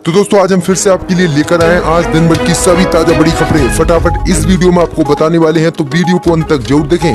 तो दोस्तों आज हम फिर से आपके लिए लेकर आए हैं आज दिन भर की सभी ताजा बड़ी खबरें। फटाफट इस वीडियो में आपको बताने वाले हैं, तो वीडियो को अंत तक जरूर देखें।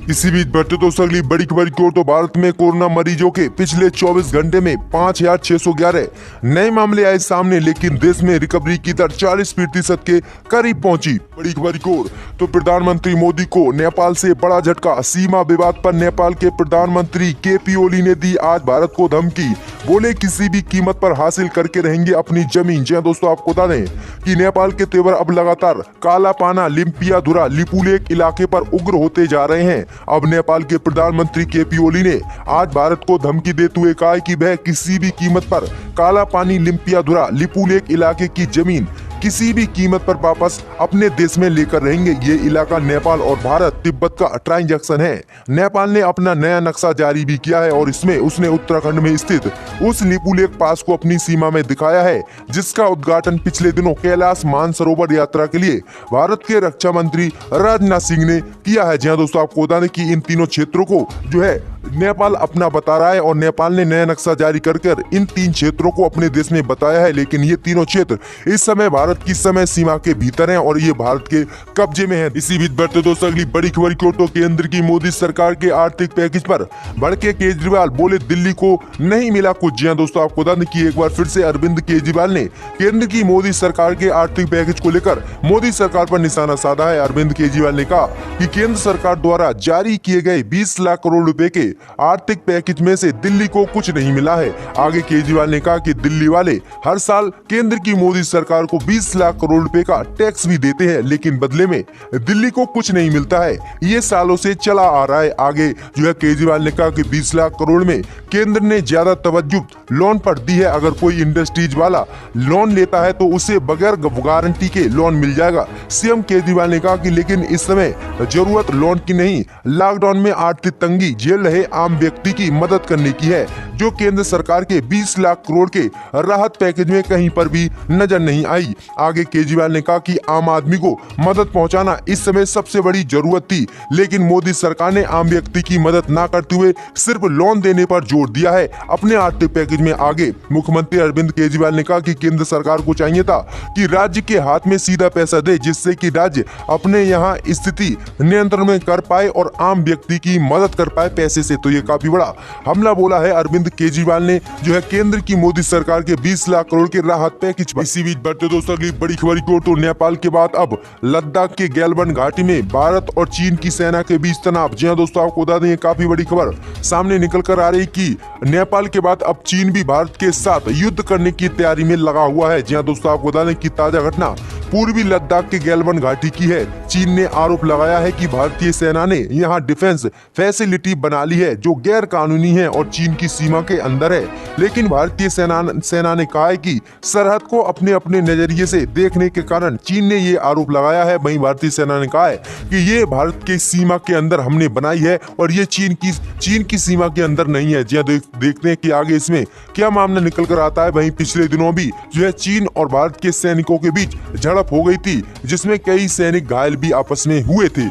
इसी बीच बढ़ते दोस्तों अगली बड़ी खबर की ओर। तो भारत में कोरोना मरीजों के पिछले 24 घंटे में 5,611 नए मामले आए सामने, लेकिन देश में रिकवरी की दर 40% के करीब पहुंची। बड़ी खबर की ओर। तो प्रधानमंत्री मोदी को नेपाल से बड़ा झटका। सीमा विवाद पर नेपाल के प्रधानमंत्री केपी ओली ने दी आज भारत को धमकी। बोले किसी भी कीमत पर हासिल करके रहेंगे अपनी जमीन। जी दोस्तों आपको बता दें कि नेपाल के तेवर अब लगातार कालापाना, लिम्पियाधुरा, लिपुलेख इलाके पर उग्र होते जा रहे हैं। अब नेपाल के प्रधानमंत्री केपी ओली ने आज भारत को धमकी देते हुए कहा कि वह किसी भी कीमत पर कालापानी, लिम्पियाधुरा, लिपुलेख इलाके की जमीन किसी भी कीमत पर वापस अपने देश में लेकर रहेंगे। ये इलाका नेपाल और भारत तिब्बत का ट्रांजैक्शन है। नेपाल ने अपना नया नक्शा जारी भी किया है और इसमें उसने उत्तराखंड में स्थित उस लिपुलेख पास को अपनी सीमा में दिखाया है, जिसका उद्घाटन पिछले दिनों कैलाश मानसरोवर यात्रा के लिए भारत के रक्षा मंत्री राजनाथ सिंह ने किया है। जी दोस्तों आपको बता दें कि इन तीनों क्षेत्रों को जो है नेपाल अपना बता रहा है और नेपाल ने नया नक्शा जारी कर इन 3 क्षेत्रों को अपने देश में बताया है, लेकिन ये तीनों क्षेत्र इस समय भारत की समय सीमा के भीतर हैं और ये भारत के कब्जे में है। इसी बीच बढ़ते दोस्तों अगली बड़ी खबर की ओर। तो केंद्र की मोदी सरकार के आर्थिक पैकेज पर भड़के केजरीवाल, बोले दिल्ली को नहीं मिला कुछ। जी दोस्तों आपको बता दें कि एक बार फिर से अरविंद केजरीवाल ने केंद्र की मोदी सरकार के आर्थिक पैकेज को लेकर मोदी सरकार पर निशाना साधा है। अरविंद केजरीवाल ने कहा कि केंद्र सरकार द्वारा जारी किए गए 20 लाख करोड़ रुपए के आर्थिक पैकेज में से दिल्ली को कुछ नहीं मिला है। आगे केजरीवाल ने कहा कि दिल्ली वाले हर साल केंद्र की मोदी सरकार को 20 लाख करोड़ रुपए का टैक्स भी देते हैं, लेकिन बदले में दिल्ली को कुछ नहीं मिलता है। ये सालों से चला आ रहा है। आगे जो है केजरीवाल ने कहा कि 20 लाख करोड़ में केंद्र ने ज्यादा तवज्जो लोन पर दी है। अगर कोई इंडस्ट्रीज वाला लोन लेता है तो उसे बगैर गारंटी के लोन मिल जाएगा। सीएम केजरीवाल ने कहा कि लेकिन इस समय जरूरत लोन की नहीं, लॉकडाउन में आर्थिक तंगी झेल रहे आम व्यक्ति की मदद करने की है, जो केंद्र सरकार के 20 लाख करोड़ के राहत पैकेज में कहीं पर भी नजर नहीं आई। आगे केजरीवाल ने कहा कि आम आदमी को मदद पहुंचाना इस समय सबसे बड़ी जरूरत थी, लेकिन मोदी सरकार ने आम व्यक्ति की मदद न करते हुए सिर्फ लोन देने पर जोर दिया है अपने आर्थिक पैकेज में। आगे मुख्यमंत्री अरविंद केजरीवाल ने कहा कि केंद्र सरकार को चाहिए था कि राज्य के हाथ में सीधा पैसा दे, जिससे कि राज्य अपने यहाँ स्थिति नियंत्रण में कर पाए और आम व्यक्ति की मदद कर पाए पैसे से। तो ये काफी बड़ा हमला बोला है अरविंद केजरीवाल ने जो है केंद्र की मोदी सरकार के 20 लाख करोड़ के राहत पैकेज पर। इसी बीच बढ़ते दोस्तों अगली बड़ी खबर की ओर। तो नेपाल के बाद अब लद्दाख के गैलबन घाटी में भारत और चीन की सेना के बीच तनाव। जी दोस्तों आपको बता दें काफी बड़ी खबर सामने निकल कर आ रही कि नेपाल के बाद अब चीन भी भारत के साथ युद्ध करने की तैयारी में लगा हुआ है। जी दोस्तों आपको बता दें कि ताजा घटना पूर्वी लद्दाख के गैलबन घाटी की है। चीन ने आरोप लगाया है कि भारतीय सेना ने यहाँ डिफेंस फैसिलिटी बना ली है जो गैर कानूनी है और चीन की सीमा के अंदर है, लेकिन भारतीय सेना ने कहा है कि सरहद को अपने अपने नजरिए से देखने के कारण चीन ने ये आरोप लगाया है। वहीं भारतीय सेना ने कहा है कि ये भारत के सीमा के अंदर हमने बनाई है और ये चीन की सीमा के अंदर नहीं है। जी देखते हैं कि आगे इसमें क्या मामला निकल कर आता है। वहीं पिछले दिनों भी जो है चीन और भारत के सैनिकों के बीच झड़प हो गई थी, जिसमें कई सैनिक घायल भी आपस में हुए थे।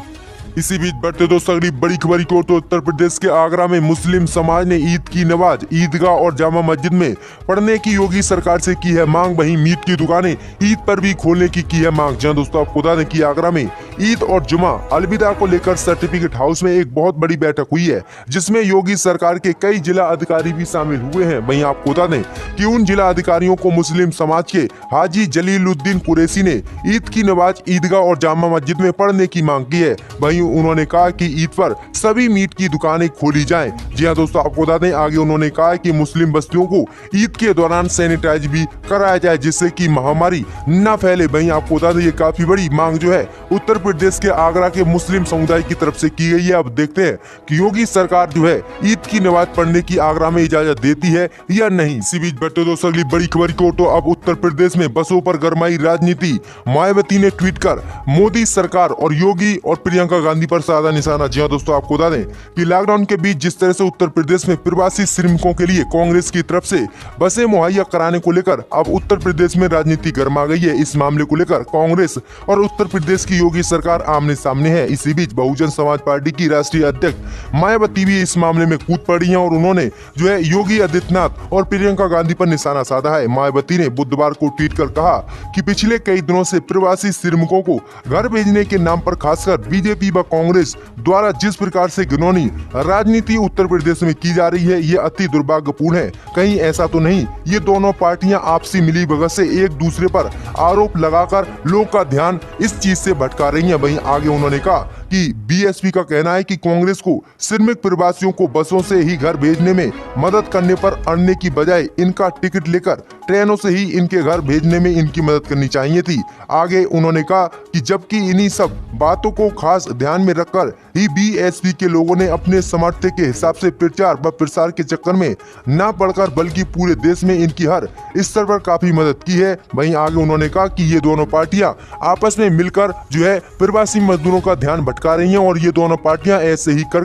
इसी बीच बढ़ते दोस्तों अगली बड़ी खबर की ओर। तो उत्तर प्रदेश के आगरा में मुस्लिम समाज ने ईद की नमाज ईदगाह और जामा मस्जिद में पढ़ने की योगी सरकार से की है मांग। वहीं मीट की दुकानें ईद पर भी खोलने की है मांग। जहां दोस्तों आपको बता दें कि आगरा में ईद और जुमा अलविदा को लेकर सर्टिफिकेट हाउस में एक बहुत बड़ी बैठक हुई है, जिसमें योगी सरकार के कई जिला अधिकारी भी शामिल हुए हैं। वहीं आपको बता दें कि उन जिला अधिकारियों को मुस्लिम समाज के हाजी जलीलुद्दीन कुरैशी ने ईद की नमाज ईदगाह और जामा मस्जिद में पढ़ने की मांग की है। वहीं उन्होंने कहा कि ईद पर सभी मीट की दुकानें खोली जाएं। जी हाँ दोस्तों आपको बता दें आगे उन्होंने कहा कि मुस्लिम बस्तियों को ईद के दौरान सैनिटाइज भी कराया जाए, जिससे कि महामारी न फैले। वहीं आपको बता दें ये काफी बड़ी मांग जो है उत्तर प्रदेश के आगरा के मुस्लिम समुदाय की तरफ से की गई है। अब देखते हैं कि योगी सरकार जो है ईद की नमाज पढ़ने की आगरा में इजाजत देती है या नहीं। इसी बीच बढ़ते दोस्तों अगली बड़ी खबर को। तो अब उत्तर प्रदेश में बसों पर गरमाई राजनीति। मायावती ने ट्वीट कर मोदी सरकार और योगी और प्रियंका गांधी पर साधा निशाना। जी हाँ दोस्तों आपको बता दें कि लॉकडाउन के बीच जिस तरह से उत्तर प्रदेश में प्रवासी श्रमिकों के लिए कांग्रेस की तरफ से बसें मुहैया कराने को लेकर अब उत्तर प्रदेश में राजनीति गर्मा गई है। इस मामले को लेकर कांग्रेस और उत्तर प्रदेश की योगी सरकार आमने सामने है। इसी बीच बहुजन समाज पार्टी की राष्ट्रीय अध्यक्ष मायावती भी इस मामले में कूद पड़ी हैं और उन्होंने जो है योगी आदित्यनाथ और प्रियंका गांधी पर निशाना साधा है। मायावती ने बुधवार को ट्वीट कर कहा कि पिछले कई दिनों से प्रवासी श्रमिकों को घर भेजने के नाम पर खासकर बीजेपी व कांग्रेस द्वारा जिस प्रकार से घिनौनी राजनीति उत्तर प्रदेश में की जा रही है, ये अति दुर्भाग्यपूर्ण है। कहीं ऐसा तो नहीं ये दोनों पार्टियां आपसी मिलीभगत से एक दूसरे पर आरोप लगाकर लोग का ध्यान इस चीज से भटका रही हैं। वहीं आगे उन्होंने कहा कि बीएसपी का कहना है कि कांग्रेस को श्रमिक प्रवासियों को बसों से ही घर भेजने में मदद करने पर अड़ने की बजाय इनका टिकट लेकर ट्रेनों से ही इनके घर भेजने में इनकी मदद करनी चाहिए थी। आगे उन्होंने कहा कि जबकि इन्हीं सब बातों को खास ध्यान में रखकर ही बीएसपी के लोगों ने अपने समर्थक के हिसाब से प्रचार व प्रसार के चक्कर में न पड़कर बल्कि पूरे देश में इनकी हर स्तर पर काफी मदद की है। वहीं आगे उन्होंने कहा कि ये दोनों पार्टियां आपस में मिलकर जो है प्रवासी मजदूरों का ध्यान भटका रही हैं और ये दोनों पार्टियां ऐसे ही कर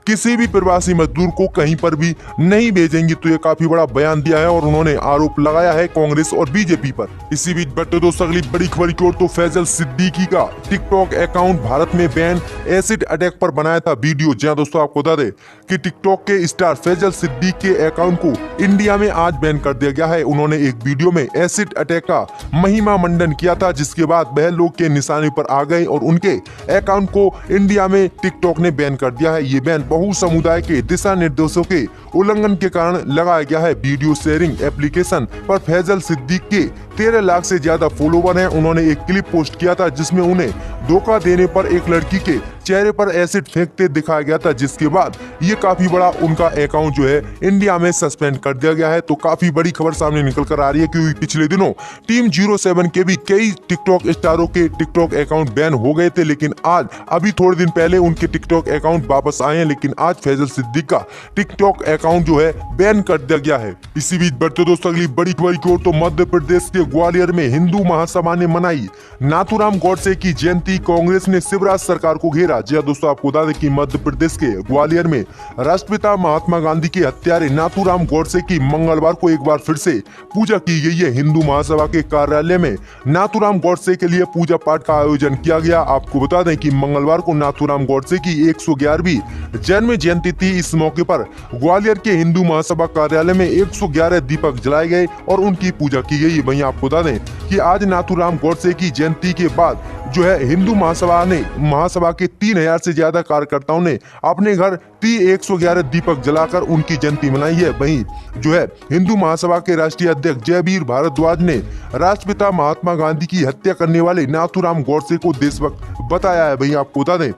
किसी भी प्रवासी मजदूर को कहीं पर भी नहीं भेजेंगी। तो ये काफी बड़ा बयान दिया है और उन्होंने आरोप लगाया है कांग्रेस और बीजेपी पर। इसी बीच बढ़ते दोस्तों अगली बड़ी खबर की ओर तो फैजल सिद्दीकी का टिकटॉक अकाउंट भारत में बैन एसिड अटैक पर बनाया था वीडियो। जहां दोस्तों आपको बता दें कि टिकटॉक के स्टार फैजल सिद्दीक के अकाउंट को इंडिया में आज बैन कर दिया गया है। उन्होंने एक वीडियो में एसिड अटैक का महिमा मंडन किया था, जिसके बाद वह लोग के निशाने पर आ गए और उनके अकाउंट को इंडिया में टिकटॉक ने बैन कर दिया है। ये बैन बहु समुदाय के दिशा निर्देशों के उल्लंघन के कारण लगाया गया है। वीडियो शेयरिंग एप्लीकेशन पर फैजल सिद्दीक के 13 लाख से ज्यादा फॉलोवर हैं। उन्होंने एक क्लिप पोस्ट किया था जिसमें उन्हें धोखा देने पर एक लड़की के चेहरे पर एसिड फेंकते दिखाया गया था, जिसके बाद ये काफी बड़ा उनका अकाउंट जो है इंडिया में सस्पेंड कर दिया गया है। तो काफी बड़ी खबर सामने निकल कर आ रही है क्योंकि पिछले दिनों टीम 07 के भी कई टिकटॉक स्टारों के टिकटॉक अकाउंट बैन हो गए थे, लेकिन आज अभी थोड़े दिन पहले उनके टिकटॉक अकाउंट वापस आए हैं। लेकिन आज फैजल सिद्दीक का टिकटॉक अकाउंट जो है बैन कर दिया गया है। इसी बीच बढ़ते दोस्तों अगली बड़ी खबर की ओर तो मध्य प्रदेश के ग्वालियर में हिंदू महासभा ने मनाई नाथूराम गौडसे की जयंती। कांग्रेस ने शिवराज सरकार को घेरा। जी दोस्तों आपको बता दें कि मध्य प्रदेश के ग्वालियर में राष्ट्रपिता महात्मा गांधी के हत्यारे नाथूराम गौडसे की मंगलवार को एक बार फिर से पूजा की गई है। हिंदू महासभा के कार्यालय में नाथूराम गौडसे के लिए पूजा पाठ का आयोजन किया गया। आपको बता दें कि मंगलवार को नाथूराम गौडसे की 111वीं जन्म जयंती थी। इस मौके पर ग्वालियर के हिंदू महासभा कार्यालय में 111 दीपक जलाए गए और उनकी पूजा की गई। वहीं आपको बता दें कि आज नाथूराम गौडसे की जयंती के बाद जो है हिंदू महासभा के 3000 से ज्यादा कार्यकर्ताओं ने अपने घर 111 दीपक जलाकर उनकी जयंती मनाई है। वहीं जो है हिंदू महासभा के राष्ट्रीय अध्यक्ष जयवीर भारद्वाज ने राष्ट्रपिता महात्मा गांधी की हत्या करने वाले नाथूराम गौडसे को देशभक्त बताया है। वहीं आपको बता दें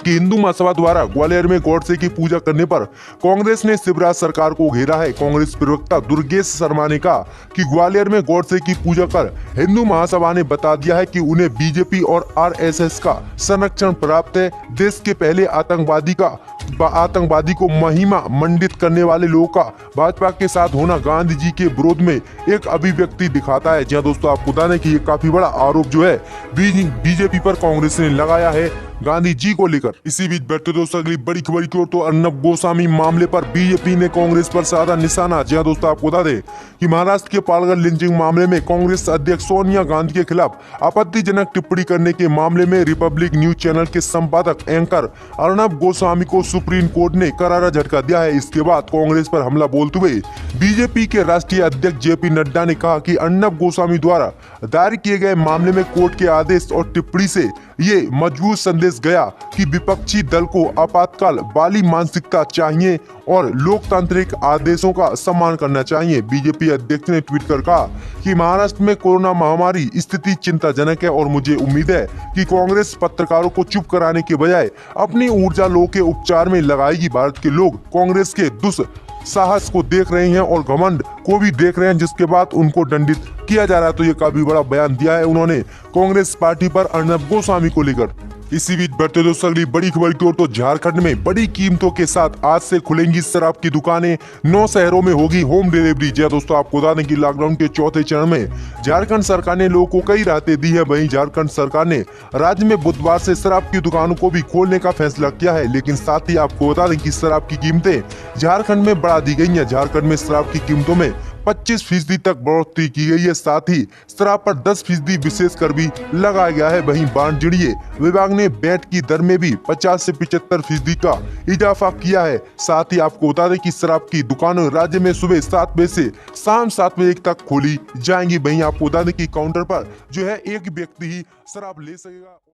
कि हिंदू महासभा द्वारा ग्वालियर में गौडसे की पूजा करने पर कांग्रेस ने शिवराज सरकार को घेरा है। कांग्रेस प्रवक्ता दुर्गेश शर्मा ने कहा कि ग्वालियर में गौडसे की पूजा कर हिंदू महासभा ने बता दिया है कि उन्हें बीजेपी और आरएसएस का संरक्षण प्राप्त है। देश के पहले आतंकवादी को महिमा मंडित करने वाले लोगों का भाजपा के साथ होना गांधी जी के विरोध में एक अभिव्यक्ति दिखाता है। जी दोस्तों आपको बता दें कि ये काफी बड़ा आरोप जो है बीजेपी पर कांग्रेस ने लगाया है गांधी जी को लेकर। इसी बीच बढ़ते दोस्तों अगली बड़ी खबर की ओर तो अर्नब गोस्वामी मामले पर बीजेपी ने कांग्रेस पर साधा निशाना। जी दोस्तों आपको बता दें कि महाराष्ट्र के पालघर लिंचिंग मामले में कांग्रेस अध्यक्ष सोनिया गांधी के खिलाफ आपत्तिजनक टिप्पणी करने के मामले में रिपब्लिक न्यूज चैनल के संपादक एंकर अर्नब गोस्वामी को सुप्रीम कोर्ट ने करारा झटका दिया है। इसके बाद कांग्रेस पर हमला बोलते हुए बीजेपी के राष्ट्रीय अध्यक्ष जेपी नड्डा ने कहा कि अर्नब गोस्वामी द्वारा दायर किए गए मामले में कोर्ट के आदेश और टिप्पणी से ये मजबूत संदेश गया कि विपक्षी दल को आपातकाल वाली मानसिकता चाहिए और लोकतांत्रिक आदेशों का सम्मान करना चाहिए। बीजेपी अध्यक्ष ने ट्वीट कर कहा कि महाराष्ट्र में कोरोना महामारी स्थिति चिंताजनक है और मुझे उम्मीद है कि कांग्रेस पत्रकारों को चुप कराने के बजाय अपनी ऊर्जा लोगों के उपचार में लगाएगी। भारत के लोग कांग्रेस के दुस्साहस को देख रहे हैं और घमंड को भी देख रहे हैं, जिसके बाद उनको दंडित किया जा रहा है। तो ये काफी बड़ा बयान दिया है उन्होंने कांग्रेस पार्टी पर अर्नब गोस्वामी को लेकर। इसी बीच बढ़ते दोस्तों अगली बड़ी खबर की ओर तो झारखंड में बड़ी कीमतों के साथ आज से खुलेंगी शराब की दुकानें। 9 शहरों में होगी होम डिलीवरी। जी दोस्तों आपको बता दें कि लॉकडाउन के चौथे चरण में झारखंड सरकार ने लोगों को कई राहतें दी है। वहीं झारखंड सरकार ने राज्य में बुधवार से शराब की दुकानों को भी खोलने का फैसला किया है। लेकिन साथ ही आपको बता दें कि शराब की कीमतें झारखंड में बढ़ा दी गई है। झारखंड में शराब की कीमतों में 25% तक बढ़ोतरी की गई है। साथ ही शराब पर 10% विशेष कर भी लगाया गया है। वहीं वाणिज्य विभाग ने वैट की दर में भी 50 से 75% का इजाफा किया है। साथ ही आपको बता दें कि शराब की दुकानें राज्य में सुबह 7 बजे से शाम 7 बजे तक खोली जाएंगी। वहीं आपको बता दें कि काउंटर पर जो है एक व्यक्ति ही शराब ले सकेगा।